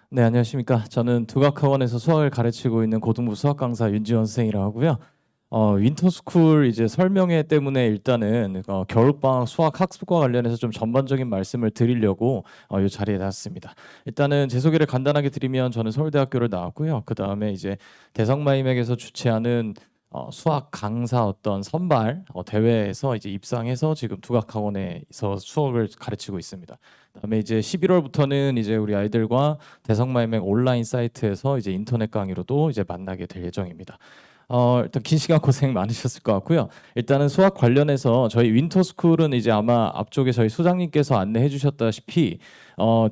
네, 안녕하십니까. 저는 두각학원에서 수학을 가르치고 있는 고등부 수학 강사 윤지원 선생이라고 하고요. 윈터스쿨 이제 설명회 때문에 일단은 겨울방학 수학 학습과 관련해서 좀 전반적인 말씀을 드리려고 이 자리에 나왔습니다. 일단은 제 소개를 간단하게 드리면 저는 서울대학교를 나왔고요. 그 다음에 이제 대성마이맥에서 주최하는 수학 강사 어떤 선발 대회에서 이제 입상해서 지금 두각학원에서 수학을 가르치고 있습니다. 그다음에 이제 11월부터는 이제 우리 아이들과 대성마이맥 온라인 사이트에서 이제 인터넷 강의로도 이제 만나게 될 예정입니다. 일단 긴 시간 고생 많으셨을 것 같고요. 일단은 수학 관련해서 저희 윈터스쿨은 이제 아마 앞쪽에 저희 소장님께서 안내해 주셨다시피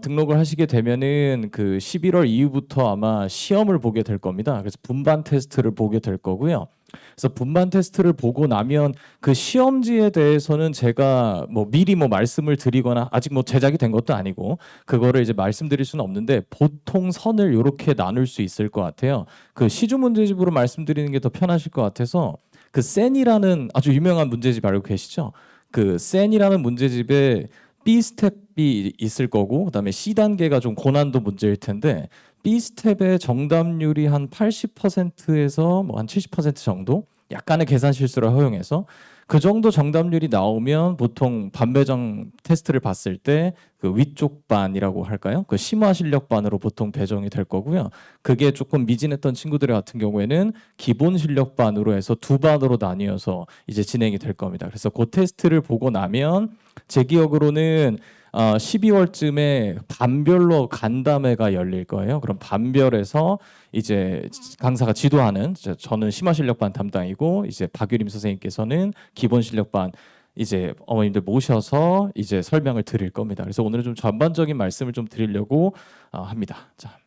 등록을 하시게 되면은 그 11월 이후부터 아마 시험을 보게 될 겁니다. 그래서 분반 테스트를 보게 될 거고요. 그래서 분반 테스트를 보고 나면 그 시험지에 대해서는 제가 뭐 미리 뭐 말씀을 드리거나 아직 뭐 제작이 된 것도 아니고 그거를 이제 말씀드릴 수는 없는데 보통 선을 이렇게 나눌 수 있을 것 같아요. 그 시주 문제집으로 말씀드리는 게 더 편하실 것 같아서 그 센이라는 아주 유명한 문제집 알고 계시죠? 그 센이라는 문제집에 B 스텝이 있을 거고 그다음에 C 단계가 좀 고난도 문제일 텐데 B 스텝의 정답률이 한 80%에서 뭐 한 70% 정도 약간의 계산 실수를 허용해서 그 정도 정답률이 나오면 보통 반배정 테스트를 봤을 때 그 위쪽 반이라고 할까요? 그 심화 실력 반으로 보통 배정이 될 거고요. 그게 조금 미진했던 친구들 같은 경우에는 기본 실력 반으로 해서 두 반으로 나뉘어서 이제 진행이 될 겁니다. 그래서 그 테스트를 보고 나면 제 기억으로는 12월쯤에 반별로 간담회가 열릴 거예요. 그럼 반별에서 이제 강사가 지도하는 저는 심화 실력반 담당이고 이제 박유림 선생님께서는 기본 실력반 이제 어머님들 모셔서 이제 설명을 드릴 겁니다. 그래서 오늘은 좀 전반적인 말씀을 좀 드리려고 합니다. 자,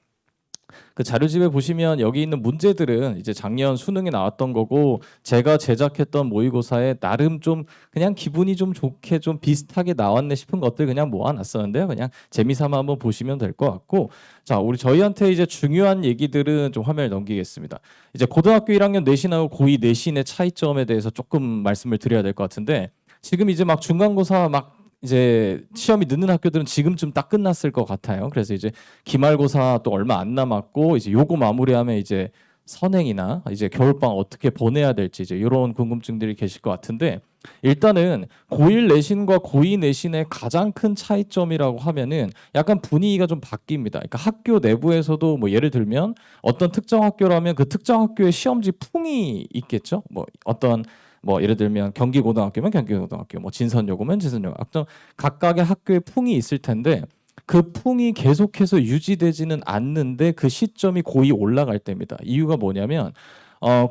그 자료집에 보시면 여기 있는 문제들은 이제 작년 수능에 나왔던 거고 제가 제작했던 모의고사에 나름 좀 그냥 기분이 좀 좋게 좀 비슷하게 나왔네 싶은 것들 그냥 모아놨었는데요. 그냥 재미삼아 한번 보시면 될 것 같고 자, 우리 저희한테 이제 중요한 얘기들은 좀 화면을 넘기겠습니다. 이제 고등학교 1학년 내신하고 고2 내신의 차이점에 대해서 조금 말씀을 드려야 될 것 같은데 지금 이제 막 중간고사 막 이제 시험이 늦는 학교들은 지금쯤 딱 끝났을 것 같아요. 그래서 이제 기말고사 또 얼마 안 남았고 이제 요거 마무리하면 이제 선행이나 이제 겨울방학 어떻게 보내야 될지 이제 이런 궁금증들이 계실 것 같은데 일단은 고1 내신과 고2 내신의 가장 큰 차이점이라고 하면은 약간 분위기가 좀 바뀝니다. 그러니까 학교 내부에서도 뭐 예를 들면 어떤 특정 학교라면 그 특정 학교의 시험지 풍이 있겠죠. 뭐 어떤 뭐 예를 들면 경기고등학교면 경기고등학교, 뭐 진선여고면 진선여고, 어떤 각각의 학교의 풍이 있을 텐데 그 풍이 계속해서 유지되지는 않는데 그 시점이 고이 올라갈 때입니다. 이유가 뭐냐면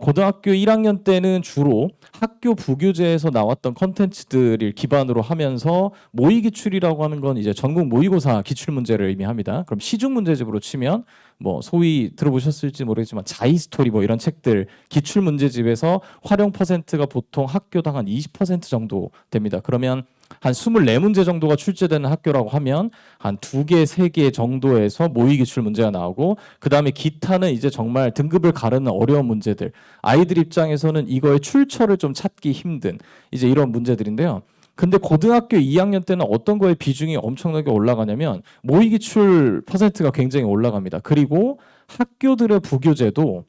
고등학교 1학년 때는 주로 학교 부교재에서 나왔던 컨텐츠들을 기반으로 하면서 모의기출이라고 하는 건 이제 전국 모의고사 기출문제를 의미합니다. 그럼 시중문제집으로 치면 뭐 소위 들어보셨을지 모르겠지만 자이스토리 뭐 이런 책들 기출문제집에서 활용 퍼센트가 보통 학교당 한 20% 정도 됩니다. 그러면 한 24문제 정도가 출제되는 학교라고 하면 한 2개, 3개 정도에서 모의기출 문제가 나오고 그다음에 기타는 이제 정말 등급을 가르는 어려운 문제들 아이들 입장에서는 이거의 출처를 좀 찾기 힘든 이제 이런 문제들인데요. 근데 고등학교 2학년 때는 어떤 거에 비중이 엄청나게 올라가냐면 모의기출 퍼센트가 굉장히 올라갑니다. 그리고 학교들의 부교재도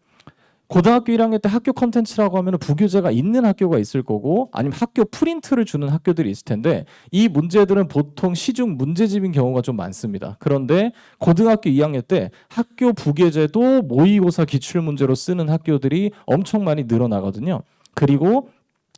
고등학교 1학년 때 학교 컨텐츠라고 하면 부교재가 있는 학교가 있을 거고 아니면 학교 프린트를 주는 학교들이 있을 텐데 이 문제들은 보통 시중 문제집인 경우가 좀 많습니다. 그런데 고등학교 2학년 때 학교 부교재도 모의고사 기출문제로 쓰는 학교들이 엄청 많이 늘어나거든요. 그리고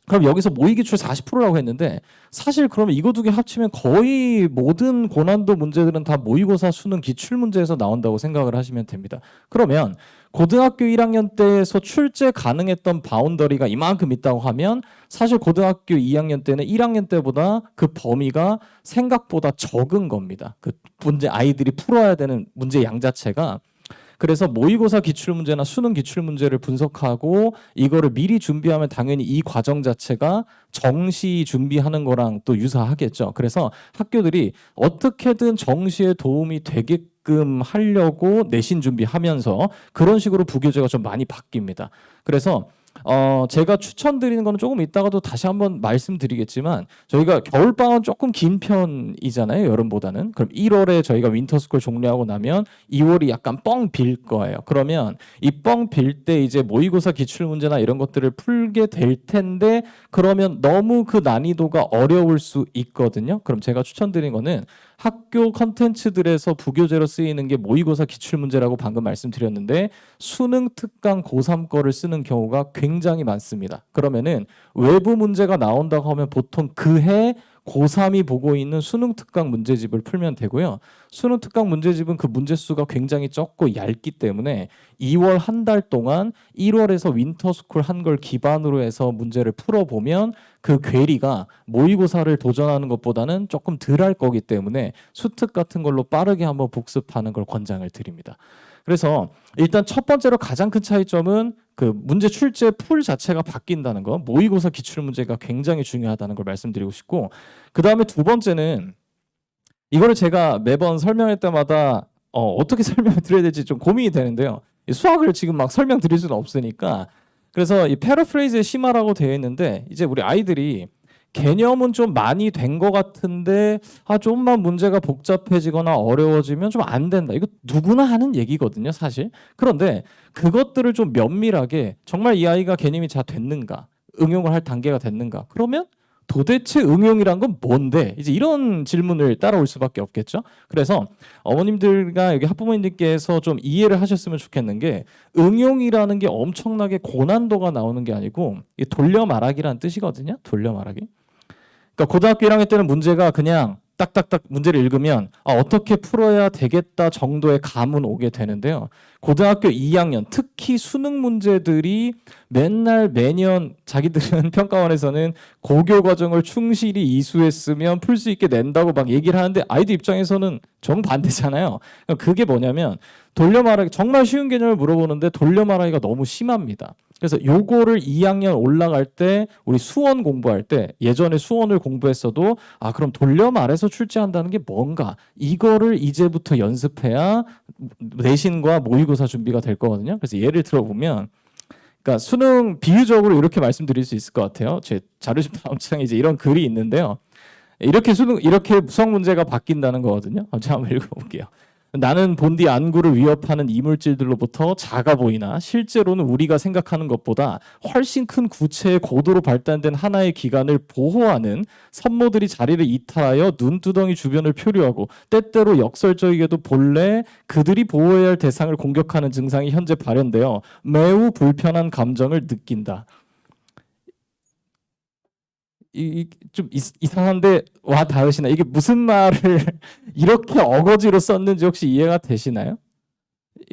그럼 여기서 모의기출 40%라고 했는데 사실 그러면 이거 두 개 합치면 거의 모든 고난도 문제들은 다 모의고사 수능 기출문제에서 나온다고 생각을 하시면 됩니다. 그러면 고등학교 1학년 때에서 출제 가능했던 바운더리가 이만큼 있다고 하면 사실 고등학교 2학년 때는 1학년 때보다 그 범위가 생각보다 적은 겁니다. 그 문제 아이들이 풀어야 되는 문제 양 자체가 그래서 모의고사 기출문제나 수능 기출문제를 분석하고 이거를 미리 준비하면 당연히 이 과정 자체가 정시 준비하는 거랑 또 유사하겠죠. 그래서 학교들이 어떻게든 정시에 도움이 되게끔 하려고 내신 준비하면서 그런 식으로 부교재가 좀 많이 바뀝니다. 그래서 제가 추천드리는 거는 조금 이따가도 다시 한번 말씀드리겠지만 저희가 겨울방학은 조금 긴 편이잖아요. 여름보다는. 그럼 1월에 저희가 윈터스쿨 종료하고 나면 2월이 약간 뻥 빌 거예요. 그러면 이 뻥 빌 때 이제 모의고사 기출문제나 이런 것들을 풀게 될 텐데 그러면 너무 그 난이도가 어려울 수 있거든요. 그럼 제가 추천드린 거는 학교 컨텐츠들에서 부교재로 쓰이는 게 모의고사 기출문제라고 방금 말씀드렸는데 수능 특강 고3 거를 쓰는 경우가 굉장히 많습니다. 그러면은 외부 문제가 나온다고 하면 보통 그해 고3이 보고 있는 수능 특강 문제집을 풀면 되고요. 수능 특강 문제집은 그 문제 수가 굉장히 적고 얇기 때문에 2월 한 달 동안 1월에서 윈터스쿨 한 걸 기반으로 해서 문제를 풀어보면 그 괴리가 모의고사를 도전하는 것보다는 조금 덜 할 거기 때문에 수특 같은 걸로 빠르게 한번 복습하는 걸 권장을 드립니다. 그래서 일단 첫 번째로 가장 큰 차이점은 그 문제 출제 풀 자체가 바뀐다는 거, 모의고사 기출 문제가 굉장히 중요하다는 걸 말씀드리고 싶고, 그 다음에 두 번째는 이거를 제가 매번 설명할 때마다 어떻게 설명을 드려야 될지 좀 고민이 되는데요. 수학을 지금 막 설명드릴 수는 없으니까 그래서 이 패러프레이즈의 심화라고 되어 있는데 이제 우리 아이들이 개념은 좀 많이 된 것 같은데 좀만 문제가 복잡해지거나 어려워지면 좀 안 된다. 이거 누구나 하는 얘기거든요, 사실. 그런데 그것들을 좀 면밀하게 정말 이 아이가 개념이 잘 됐는가, 응용을 할 단계가 됐는가. 그러면 도대체 응용이란 건 뭔데? 이제 이런 질문을 따라올 수밖에 없겠죠. 그래서 어머님들과 여기 학부모님들께서 좀 이해를 하셨으면 좋겠는 게 응용이라는 게 엄청나게 고난도가 나오는 게 아니고 돌려 말하기라는 뜻이거든요. 돌려 말하기. 그러니까 고등학교 1학년 때는 문제가 그냥 딱딱딱 문제를 읽으면 어떻게 풀어야 되겠다 정도의 감은 오게 되는데요. 고등학교 2학년 특히 수능 문제들이 맨날 매년 자기들은 평가원에서는 고교 과정을 충실히 이수했으면 풀 수 있게 낸다고 막 얘기를 하는데 아이들 입장에서는 정반대잖아요. 그러니까 그게 뭐냐면 돌려 말하기 정말 쉬운 개념을 물어보는데 돌려 말하기가 너무 심합니다. 그래서 요거를 2학년 올라갈 때 우리 수원 공부할 때 예전에 수원을 공부했어도 그럼 돌려 말해서 출제한다는 게 뭔가 이거를 이제부터 연습해야 내신과 모의고사 준비가 될 거거든요. 그래서 예를 들어보면 그러니까 수능 비유적으로 이렇게 말씀드릴 수 있을 것 같아요. 제 자료집 다음 장에 이제 이런 글이 있는데요. 이렇게 수학 문제가 바뀐다는 거거든요. 제가 한번 읽어볼게요. 나는 본디 안구를 위협하는 이물질들로부터 작아 보이나 실제로는 우리가 생각하는 것보다 훨씬 큰 구체의 고도로 발달된 하나의 기관을 보호하는 섬모들이 자리를 이탈하여 눈두덩이 주변을 표류하고 때때로 역설적이게도 본래 그들이 보호해야 할 대상을 공격하는 증상이 현재 발현되어 매우 불편한 감정을 느낀다. 좀 이상한데 와 닿으시나? 이게 무슨 말을 이렇게 어거지로 썼는지 혹시 이해가 되시나요?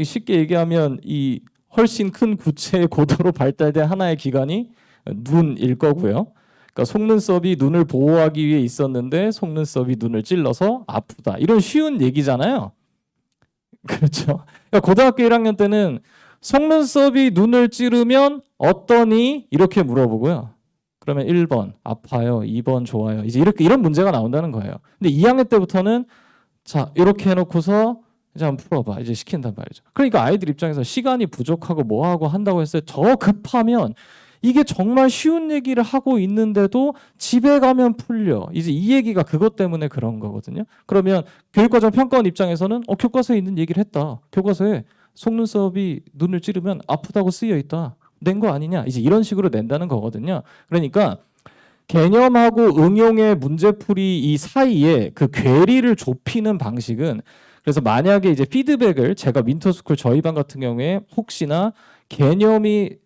쉽게 얘기하면 이 훨씬 큰 구체의 고도로 발달된 하나의 기관이 눈일 거고요. 그러니까 속눈썹이 눈을 보호하기 위해 있었는데 속눈썹이 눈을 찔러서 아프다. 이런 쉬운 얘기잖아요. 그렇죠. 그러니까 고등학교 1학년 때는 속눈썹이 눈을 찌르면 어떠니? 이렇게 물어보고요. 그러면 1번 아파요, 2번 좋아요. 이제 이런 문제가 나온다는 거예요. 근데 2학년 때부터는 자 이렇게 해놓고서 이제 한번 풀어봐. 이제 시킨단 말이죠. 그러니까 아이들 입장에서 시간이 부족하고 뭐하고 한다고 했을 때 더 급하면 이게 정말 쉬운 얘기를 하고 있는데도 집에 가면 풀려. 이제 이 얘기가 그것 때문에 그런 거거든요. 그러면 교육과정 평가원 입장에서는 교과서에 있는 얘기를 했다. 교과서에 속눈썹이 눈을 찌르면 아프다고 쓰여 있다. 낸 거 아니냐? 이제 이런 식으로 낸다는 거거든요. 그러니까 개념하고 응용의 문제풀이 이 사이에 그 괴리를 좁히는 방식은 그래서 만약에 이제 피드백을 제가 윈터스쿨 저희 반 같은 경우에 혹시나 개념을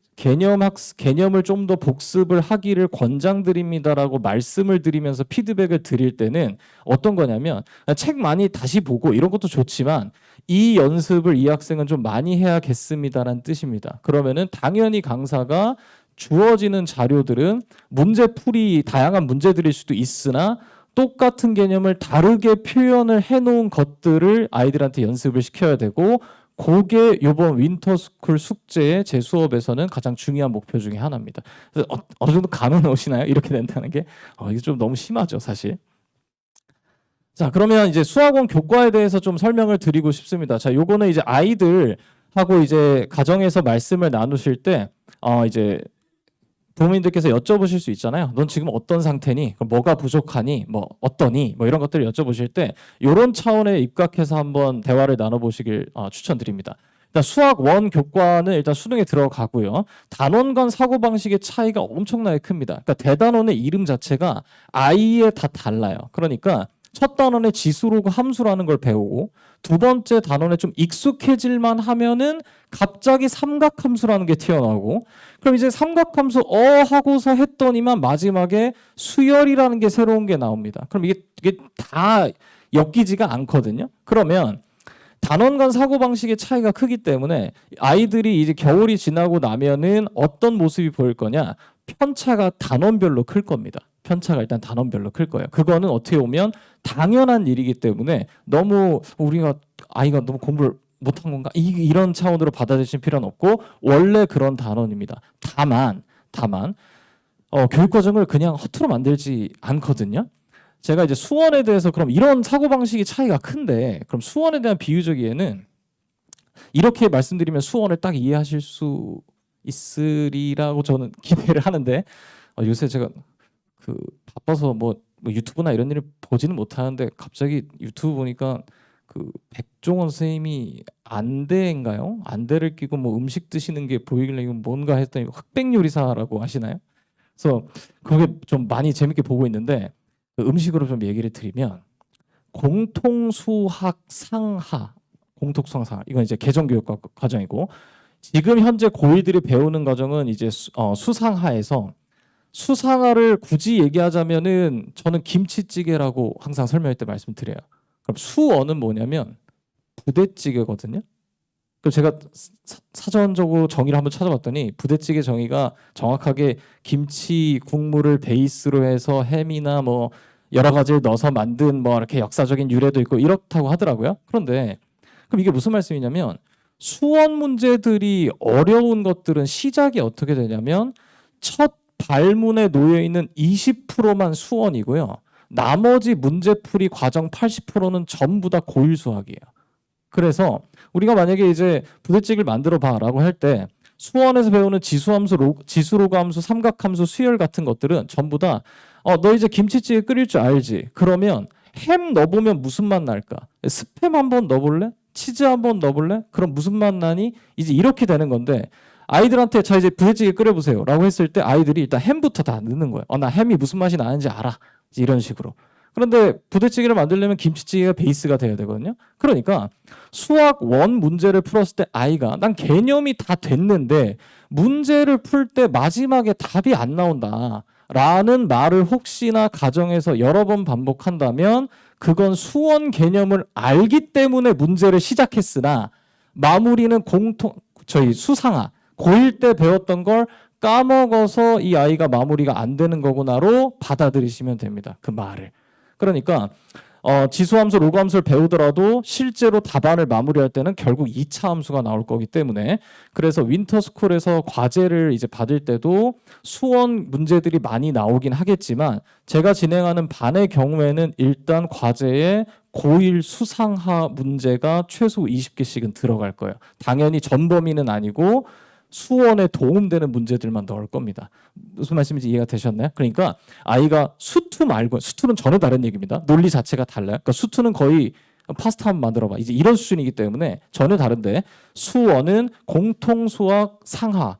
좀 더 복습을 하기를 권장드립니다라고 말씀을 드리면서 피드백을 드릴 때는 어떤 거냐면 책 많이 다시 보고 이런 것도 좋지만 이 연습을 이 학생은 좀 많이 해야겠습니다라는 뜻입니다. 그러면은 당연히 강사가 주어지는 자료들은 문제풀이 다양한 문제들일 수도 있으나 똑같은 개념을 다르게 표현을 해놓은 것들을 아이들한테 연습을 시켜야 되고 그게 이번 윈터스쿨 숙제의 제 수업에서는 가장 중요한 목표 중에 하나입니다. 그래서 어느 정도 감은 오시나요? 이렇게 된다는 게 이게 좀 너무 심하죠, 사실. 자, 그러면 이제 수학원 교과에 대해서 좀 설명을 드리고 싶습니다. 자, 요거는 이제 아이들하고 이제 가정에서 말씀을 나누실 때 이제 부모님들께서 여쭤보실 수 있잖아요. 넌 지금 어떤 상태니? 그럼 뭐가 부족하니? 뭐 어떠니? 뭐 이런 것들을 여쭤보실 때 이런 차원에 입각해서 한번 대화를 나눠보시길 추천드립니다. 일단 수학 원 교과는 일단 수능에 들어가고요. 단원 간 사고방식의 차이가 엄청나게 큽니다. 그러니까 대단원의 이름 자체가 아이에 다 달라요. 그러니까 첫 단원에 지수로그 함수라는 걸 배우고 두 번째 단원에 좀 익숙해질만 하면은 갑자기 삼각함수라는 게 튀어나오고 그럼 이제 삼각함수 하고서 했더니만 마지막에 수열이라는 게 새로운 게 나옵니다. 그럼 이게 다 엮이지가 않거든요. 그러면 단원 간 사고방식의 차이가 크기 때문에 아이들이 이제 겨울이 지나고 나면은 어떤 모습이 보일 거냐? 편차가 단원별로 클 겁니다. 편차가 일단 단원별로 클 거예요. 그거는 어떻게 보면 당연한 일이기 때문에 너무 아이가 너무 공부를 못한 건가? 이런 차원으로 받아들이실 필요는 없고 원래 그런 단원입니다. 다만 교육 과정을 그냥 허투루 만들지 않거든요. 제가 이제 수원에 대해서 그럼 이런 사고방식이 차이가 큰데 그럼 수원에 대한 비유적이에는 이렇게 말씀드리면 수원을 딱 이해하실 수 있으리라고 저는 기대를 하는데 요새 제가 바빠서 뭐 유튜브나 이런 일을 보지는 못하는데 갑자기 유튜브 보니까 백종원 선생님이 안대인가요? 안대를 끼고 뭐 음식 드시는 게 보이길래 이건 뭔가 했더니 흑백 요리사라고 하시나요? 그래서 그게 좀 많이 재밌게 보고 있는데 음식으로 좀 얘기를 드리면 공통수학 상하 이건 이제 개정교육 과정이고 지금 현재 고1들이 배우는 과정은 이제 수상하에서 수상화를 굳이 얘기하자면은 저는 김치찌개라고 항상 설명할 때 말씀드려요. 그럼 수어는 뭐냐면 부대찌개거든요. 그럼 제가 사전적으로 정의를 한번 찾아봤더니 부대찌개 정의가 정확하게 김치 국물을 베이스로 해서 햄이나 뭐 여러 가지를 넣어서 만든 뭐 이렇게 역사적인 유래도 있고 이렇다고 하더라고요. 그런데 그럼 이게 무슨 말씀이냐면 수원 문제들이 어려운 것들은 시작이 어떻게 되냐면 첫 발문에 놓여 있는 20%만 수원이고요. 나머지 문제풀이 과정 80%는 전부 다 고1 수학이에요. 그래서 우리가 만약에 이제 부대찌개를 만들어 봐라고 할 때 수원에서 배우는 지수함수, 지수로그 함수, 삼각함수, 수열 같은 것들은 전부 다 너 이제 김치찌개 끓일 줄 알지? 그러면 햄 넣어보면 무슨 맛 날까? 스팸 한번 넣어볼래? 치즈 한번 넣어볼래? 그럼 무슨 맛 나니? 이제 이렇게 되는 건데 아이들한테 자 이제 부대찌개 끓여보세요 라고 했을 때 아이들이 일단 햄부터 다 넣는 거예요. 나 햄이 무슨 맛이 나는지 알아. 이런 식으로. 그런데 부대찌개를 만들려면 김치찌개가 베이스가 돼야 되거든요. 그러니까 수학 원 문제를 풀었을 때 아이가 난 개념이 다 됐는데 문제를 풀 때 마지막에 답이 안 나온다 라는 말을 혹시나 가정에서 여러 번 반복한다면 그건 수원 개념을 알기 때문에 문제를 시작했으나 마무리는 저희 수상화 고1 때 배웠던 걸 까먹어서 이 아이가 마무리가 안 되는 거구나로 받아들이시면 됩니다. 그 말을. 그러니까 지수함수, 로그함수를 배우더라도 실제로 답안을 마무리할 때는 결국 2차 함수가 나올 거기 때문에 그래서 윈터스쿨에서 과제를 이제 받을 때도 수원 문제들이 많이 나오긴 하겠지만 제가 진행하는 반의 경우에는 일단 과제에 고1 수상하 문제가 최소 20개씩은 들어갈 거예요. 당연히 전 범위는 아니고 수원에 도움되는 문제들만 넣을 겁니다. 무슨 말씀인지 이해가 되셨나요? 그러니까 아이가 수투 말고 수투는 전혀 다른 얘기입니다. 논리 자체가 달라요. 그러니까 수투는 거의 파스타 한번 만들어봐. 이제 이런 수준이기 때문에 전혀 다른데 수원은 공통수학 상하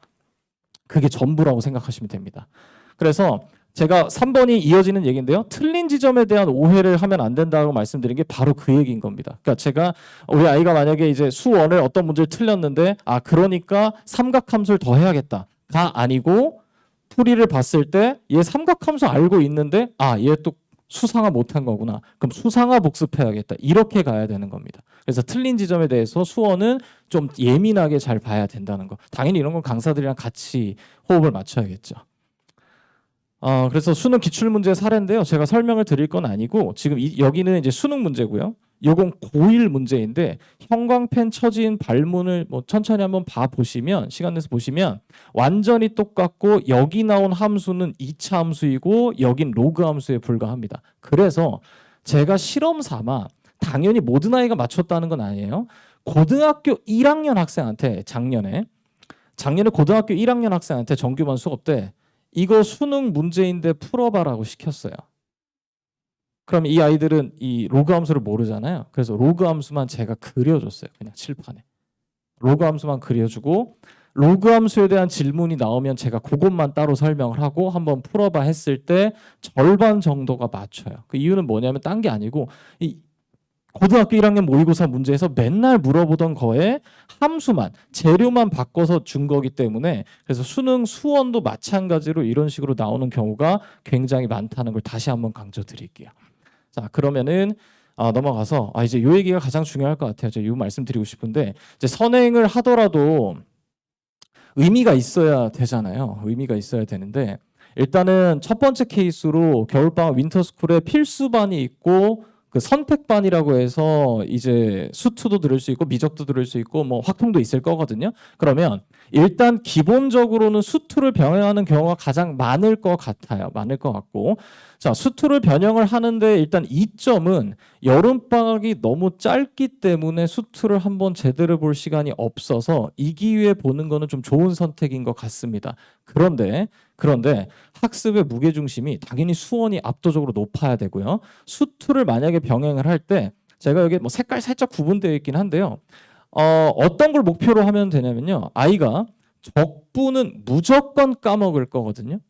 그게 전부라고 생각하시면 됩니다. 그래서 제가 3번이 이어지는 얘기인데요. 틀린 지점에 대한 오해를 하면 안 된다고 말씀드린 게 바로 그 얘기인 겁니다. 그러니까 제가 우리 아이가 만약에 이제 수원을 어떤 문제를 틀렸는데 그러니까 삼각함수를 더 해야겠다가 아니고 풀이를 봤을 때 얘 삼각함수 알고 있는데 얘 또 수상화 못한 거구나. 그럼 수상화 복습해야겠다. 이렇게 가야 되는 겁니다. 그래서 틀린 지점에 대해서 수원은 좀 예민하게 잘 봐야 된다는 거. 당연히 이런 건 강사들이랑 같이 호흡을 맞춰야겠죠. 그래서 수능 기출문제 사례인데요. 제가 설명을 드릴 건 아니고 지금 여기는 이제 수능 문제고요. 요건 고1 문제인데 형광펜 쳐진 발문을 뭐 천천히 한번 보시면 시간 내서 보시면 완전히 똑같고 여기 나온 함수는 2차 함수이고 여긴 로그 함수에 불과합니다. 그래서 제가 실험 삼아 당연히 모든 아이가 맞췄다는 건 아니에요. 고등학교 1학년 학생한테 작년에 고등학교 1학년 학생한테 정규반 수업 때 이거 수능 문제인데 풀어봐라고 시켰어요. 그럼 이 아이들은 이 로그 함수를 모르잖아요. 그래서 로그 함수만 제가 그려줬어요. 그냥 칠판에. 로그 함수만 그려주고 로그 함수에 대한 질문이 나오면 제가 그것만 따로 설명을 하고 한번 풀어봐 했을 때 절반 정도가 맞춰요. 그 이유는 뭐냐면 딴 게 아니고 이 고등학교 1학년 모의고사 문제에서 맨날 물어보던 거에 함수만 재료만 바꿔서 준 거기 때문에 그래서 수능 수원도 마찬가지로 이런 식으로 나오는 경우가 굉장히 많다는 걸 다시 한번 강조드릴게요. 자, 그러면은 넘어가서 이제 요 얘기가 가장 중요할 것 같아요. 제가 요 말씀드리고 싶은데 이제 선행을 하더라도 의미가 있어야 되잖아요. 의미가 있어야 되는데 일단은 첫 번째 케이스로 겨울방학 윈터스쿨에 필수반이 있고 그 선택반이라고 해서 이제 수투도 들을 수 있고 미적도 들을 수 있고 뭐 확통도 있을 거거든요. 그러면 일단 기본적으로는 수투를 병행하는 경우가 가장 많을 것 같아요. 많을 것 같고 자 수투를 변형을 하는데 일단 이점은 여름방학이 너무 짧기 때문에 수투를 한번 제대로 볼 시간이 없어서 이 기회에 보는 거는 좀 좋은 선택인 것 같습니다. 그런데 학습의 무게중심이 당연히 수원이 압도적으로 높아야 되고요. 수투를 만약에 병행을 할 때 제가 여기 뭐 색깔 살짝 구분되어 있긴 한데요. 어떤 걸 목표로 하면 되냐면요. 아이가 적분은 무조건 까먹을 거거든요.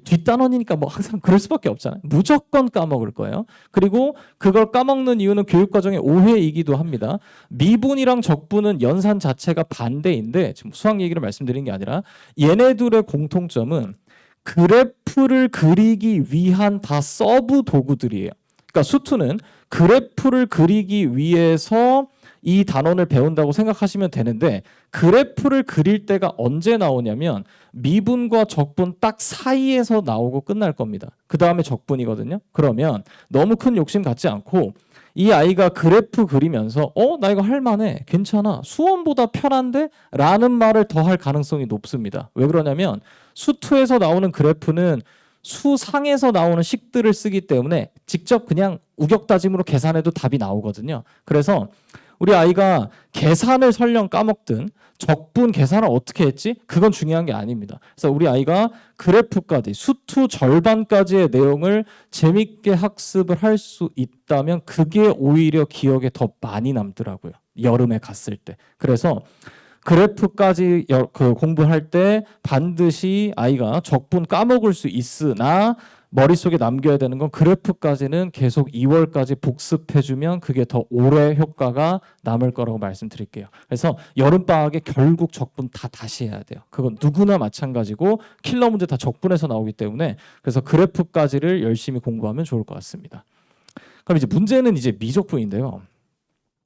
뒷단원이니까 뭐 항상 그럴 수밖에 없잖아요. 무조건 까먹을 거예요. 그리고 그걸 까먹는 이유는 교육과정의 오해이기도 합니다. 미분이랑 적분은 연산 자체가 반대인데 지금 수학 얘기를 말씀드린 게 아니라 얘네들의 공통점은 그래프를 그리기 위한 다 서브 도구들이에요. 그러니까 수투는 그래프를 그리기 위해서 이 단원을 배운다고 생각하시면 되는데 그래프를 그릴 때가 언제 나오냐면 미분과 적분 딱 사이에서 나오고 끝날 겁니다. 그 다음에 적분이거든요. 그러면 너무 큰 욕심 갖지 않고 이 아이가 그래프 그리면서 나 이거 할만해 괜찮아 수원보다 편한데? 라는 말을 더 할 가능성이 높습니다. 왜 그러냐면 수투에서 나오는 그래프는 수상에서 나오는 식들을 쓰기 때문에 직접 그냥 우격다짐으로 계산해도 답이 나오거든요. 그래서 우리 아이가 계산을 설령 까먹든 적분 계산을 어떻게 했지? 그건 중요한 게 아닙니다. 그래서 우리 아이가 그래프까지 수투 절반까지의 내용을 재밌게 학습을 할 수 있다면 그게 오히려 기억에 더 많이 남더라고요. 여름에 갔을 때. 그래서 그래프까지 공부할 때 반드시 아이가 적분 까먹을 수 있으나 머릿속에 남겨야 되는 건 그래프까지는 계속 2월까지 복습해주면 그게 더 오래 효과가 남을 거라고 말씀드릴게요. 그래서 여름방학에 결국 적분 다시 해야 돼요. 그건 누구나 마찬가지고 킬러 문제 다 적분에서 나오기 때문에 그래서 그래프까지를 열심히 공부하면 좋을 것 같습니다. 그럼 이제 문제는 이제 미적분인데요.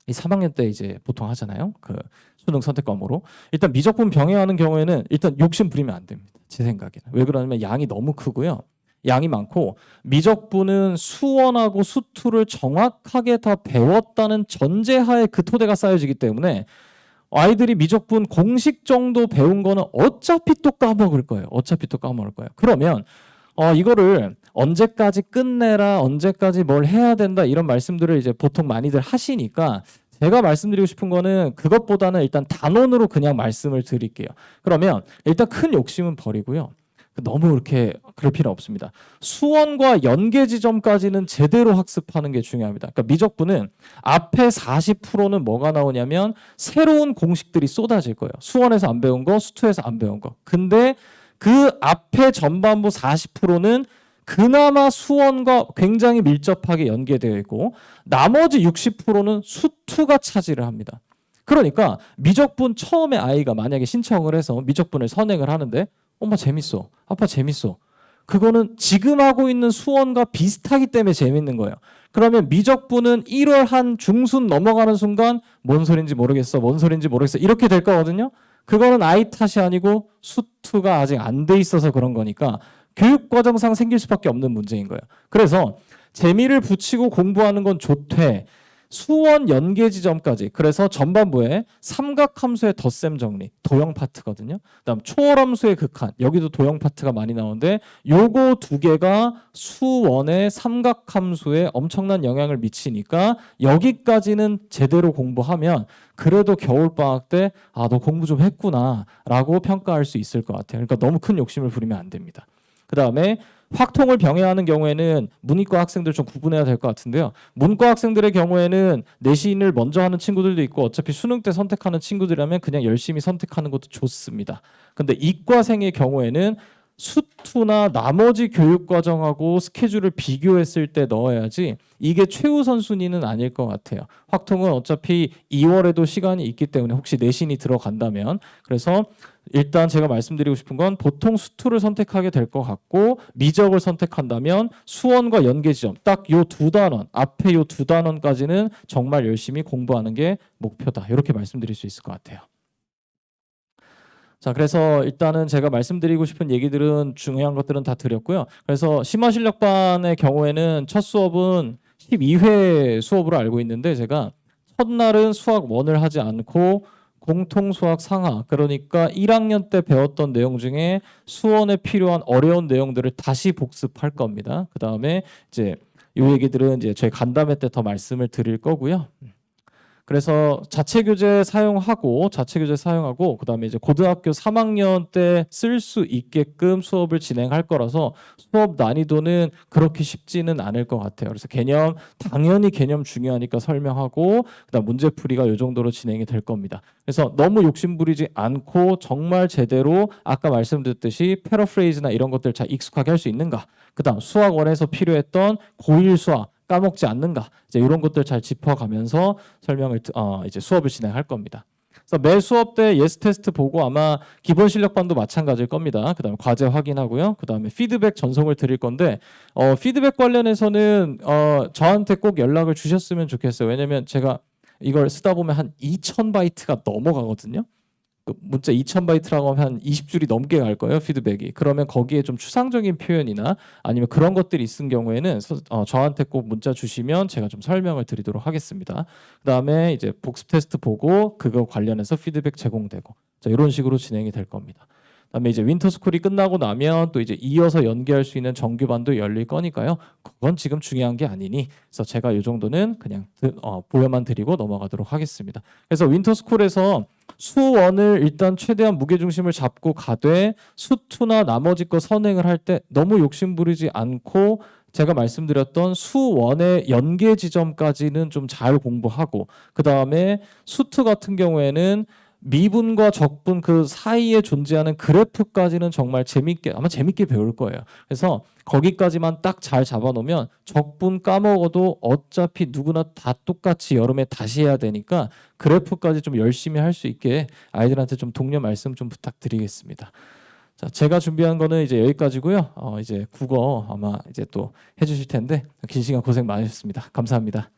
이 3학년 때 이제 보통 하잖아요. 그 수능 선택 과목으로. 일단 미적분 병행하는 경우에는 일단 욕심 부리면 안 됩니다. 제 생각에는. 왜 그러냐면 양이 너무 크고요. 양이 많고 미적분은 수원하고 수투를 정확하게 다 배웠다는 전제하에 그 토대가 쌓여지기 때문에 아이들이 미적분 공식 정도 배운 거는 어차피 또 까먹을 거예요. 어차피 또 까먹을 거예요. 그러면 이거를 언제까지 끝내라, 언제까지 뭘 해야 된다 이런 말씀들을 이제 보통 많이들 하시니까 제가 말씀드리고 싶은 거는 그것보다는 일단 단원으로 그냥 말씀을 드릴게요. 그러면 일단 큰 욕심은 버리고요. 너무 이렇게 그럴 필요 없습니다. 수원과 연계 지점까지는 제대로 학습하는 게 중요합니다. 그러니까 미적분은 앞에 40%는 뭐가 나오냐면 새로운 공식들이 쏟아질 거예요. 수원에서 안 배운 거, 수투에서 안 배운 거. 근데 그 앞에 전반부 40%는 그나마 수원과 굉장히 밀접하게 연계되어 있고 나머지 60%는 수투가 차지를 합니다. 그러니까 미적분 처음에 아이가 만약에 신청을 해서 미적분을 선행을 하는데 엄마 재밌어. 아빠 재밌어. 그거는 지금 하고 있는 수원과 비슷하기 때문에 재밌는 거예요. 그러면 미적분은 1월 한 중순 넘어가는 순간 뭔 소린지 모르겠어. 뭔 소린지 모르겠어. 이렇게 될 거거든요. 그거는 아이 탓이 아니고 수투가 아직 안 돼 있어서 그런 거니까 교육과정상 생길 수밖에 없는 문제인 거예요. 그래서 재미를 붙이고 공부하는 건 좋되 수원 연계 지점까지 그래서 전반부에 삼각함수의 덧셈 정리 도형 파트거든요. 그다음 초월함수의 극한 여기도 도형 파트가 많이 나오는데 요거 두 개가 수원의 삼각함수에 엄청난 영향을 미치니까 여기까지는 제대로 공부하면 그래도 겨울방학 때 너 공부 좀 했구나 라고 평가할 수 있을 것 같아요. 그러니까 너무 큰 욕심을 부리면 안 됩니다. 그다음에 확통을 병행하는 경우에는 문이과 학생들 좀 구분해야 될 것 같은데요. 문과 학생들의 경우에는 내신을 먼저 하는 친구들도 있고 어차피 수능 때 선택하는 친구들이라면 그냥 열심히 선택하는 것도 좋습니다. 근데 이과생의 경우에는 수투나 나머지 교육 과정하고 스케줄을 비교했을 때 넣어야지 이게 최우선 순위는 아닐 것 같아요. 확통은 어차피 2월에도 시간이 있기 때문에 혹시 내신이 들어간다면 그래서 일단 제가 말씀드리고 싶은 건 보통 수투를 선택하게 될 것 같고 미적을 선택한다면 수원과 연계 지점 딱 요 두 단원 앞에 요 두 단원까지는 정말 열심히 공부하는 게 목표다. 이렇게 말씀드릴 수 있을 것 같아요. 자, 그래서 일단은 제가 말씀드리고 싶은 얘기들은 중요한 것들은 다 드렸고요. 그래서 심화실력반의 경우에는 첫 수업은 12회 수업으로 알고 있는데 제가 첫날은 수학 1을 하지 않고 공통 수학 상하 그러니까 1학년 때 배웠던 내용 중에 수원에 필요한 어려운 내용들을 다시 복습할 겁니다. 그다음에 이제 이 얘기들은 이제 저희 간담회 때 더 말씀을 드릴 거고요. 그래서 자체 교재 사용하고 그다음에 이제 고등학교 3학년 때 쓸 수 있게끔 수업을 진행할 거라서 수업 난이도는 그렇게 쉽지는 않을 것 같아요. 그래서 당연히 개념 중요하니까 설명하고 그다음 문제풀이가 이 정도로 진행이 될 겁니다. 그래서 너무 욕심부리지 않고 정말 제대로 아까 말씀드렸듯이 패러프레이즈나 이런 것들 잘 익숙하게 할 수 있는가? 그다음 수학 1에서 필요했던 고1 수학 까먹지 않는가? 이제 이런 것들 잘 짚어가면서 이제 수업을 진행할 겁니다. 그래서 매 수업 때 예스 테스트 보고 아마 기본 실력반도 마찬가지일 겁니다. 그다음에 과제 확인하고요. 그다음에 피드백 전송을 드릴 건데 피드백 관련해서는 저한테 꼭 연락을 주셨으면 좋겠어요. 왜냐면 제가 이걸 쓰다 보면 한 2,000바이트가 넘어가거든요. 그 문자 2,000바이트라고 하면 한 20줄이 넘게 갈 거예요, 피드백이. 그러면 거기에 좀 추상적인 표현이나 아니면 그런 것들이 있은 경우에는 저한테 꼭 문자 주시면 제가 좀 설명을 드리도록 하겠습니다. 그다음에 이제 복습 테스트 보고 그거 관련해서 피드백 제공되고 자, 이런 식으로 진행이 될 겁니다. 그다음에 이제 윈터스쿨이 끝나고 나면 또 이제 이어서 연계할 수 있는 정규반도 열릴 거니까요. 그건 지금 중요한 게 아니니 그래서 제가 이 정도는 그냥 보여만 드리고 넘어가도록 하겠습니다. 그래서 윈터스쿨에서 수1을 일단 최대한 무게중심을 잡고 가되 수2나 나머지 거 선행을 할 때 너무 욕심부리지 않고 제가 말씀드렸던 수1의 연계 지점까지는 좀 잘 공부하고 그 다음에 수2 같은 경우에는 미분과 적분 그 사이에 존재하는 그래프까지는 정말 아마 재밌게 배울 거예요. 그래서 거기까지만 딱 잘 잡아놓으면 적분 까먹어도 어차피 누구나 다 똑같이 여름에 다시 해야 되니까 그래프까지 좀 열심히 할 수 있게 아이들한테 좀 독려 말씀 좀 부탁드리겠습니다. 자, 제가 준비한 거는 이제 여기까지고요. 이제 국어 아마 이제 또 해주실 텐데 긴 시간 고생 많으셨습니다. 감사합니다.